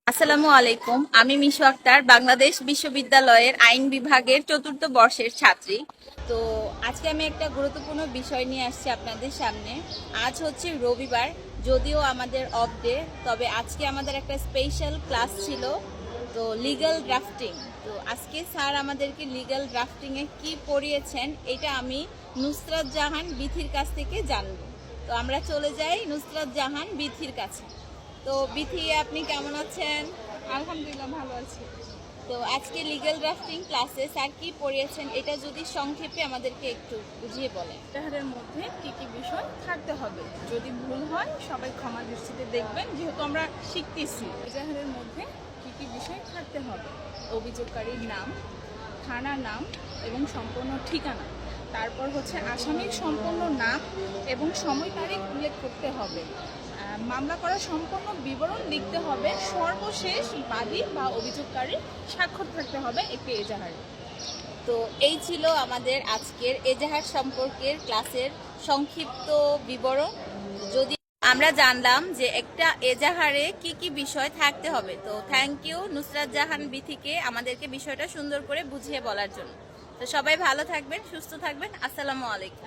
আসসালামু আলাইকুম। আমি মিশু আক্তার, বাংলাদেশ বিশ্ববিদ্যালয়ের আইন বিভাগের চতুর্থ বর্ষের ছাত্রী। তো আজকে আমি একটা গুরুত্বপূর্ণ বিষয় নিয়ে আসছি আপনাদের সামনে। আজ হচ্ছে রবিবার, যদিও আমাদের অফ ডে, তবে আজকে আমাদের একটা স্পেশাল ক্লাস ছিল, তো লিগ্যাল ড্রাফটিং। তো আজকে স্যার আমাদেরকে লিগ্যাল ড্রাফটিংয়ে কি পড়িয়েছেন এটা আমি নুসরাত জাহান বিথির কাছ থেকে জানবো। তো আমরা চলে যাই নুসরাত জাহান বিথির কাছে। তো বিথি, আপনি কেমন আছেন? আলহামদুলিল্লাহ, ভালো আছি। তো আজকে লিগ্যাল ড্রাফটিং ক্লাসে স্যার কি পড়িয়েছেন এটা যদি সংক্ষেপে আমাদেরকে একটু বুঝিয়ে বলেন। ইজাহারের মধ্যে কি কি বিষয় থাকতে হবে, যদি ভুল হয় সবাই ক্ষমা দৃষ্টিতে দেখবেন, যেহেতু আমরা শিখতেছি। ইজাহারের মধ্যে কি কি বিষয় থাকতে হবে: অভিযোগকারীর নাম, থানার নাম এবং সম্পূর্ণ ঠিকানা। তারপর হচ্ছে আসামির সম্পূর্ণ নাম এবং সময় তারিখ উল্লেখ করতে হবে। মামলা করার সম্পূর্ণ বিবরণ লিখতে হবে। সর্বশেষ বাদী বা অভিযোগকারীর স্বাক্ষর থাকতে হবে একটি এজাহারে। তো এই ছিল আমাদের আজকের এজাহার সম্পর্কের ক্লাসের সংক্ষিপ্ত বিবরণ। যদি আমরা জানলাম যে একটা এজাহারে কি কি বিষয় থাকতে হবে। তো থ্যাংক ইউ নুসরাত জাহান বিথিকে আমাদেরকে বিষয়টা সুন্দর করে বুঝিয়ে বলার জন্য। তো সবাই ভালো থাকবেন, সুস্থ থাকবেন। আসসালামু আলাইকুম।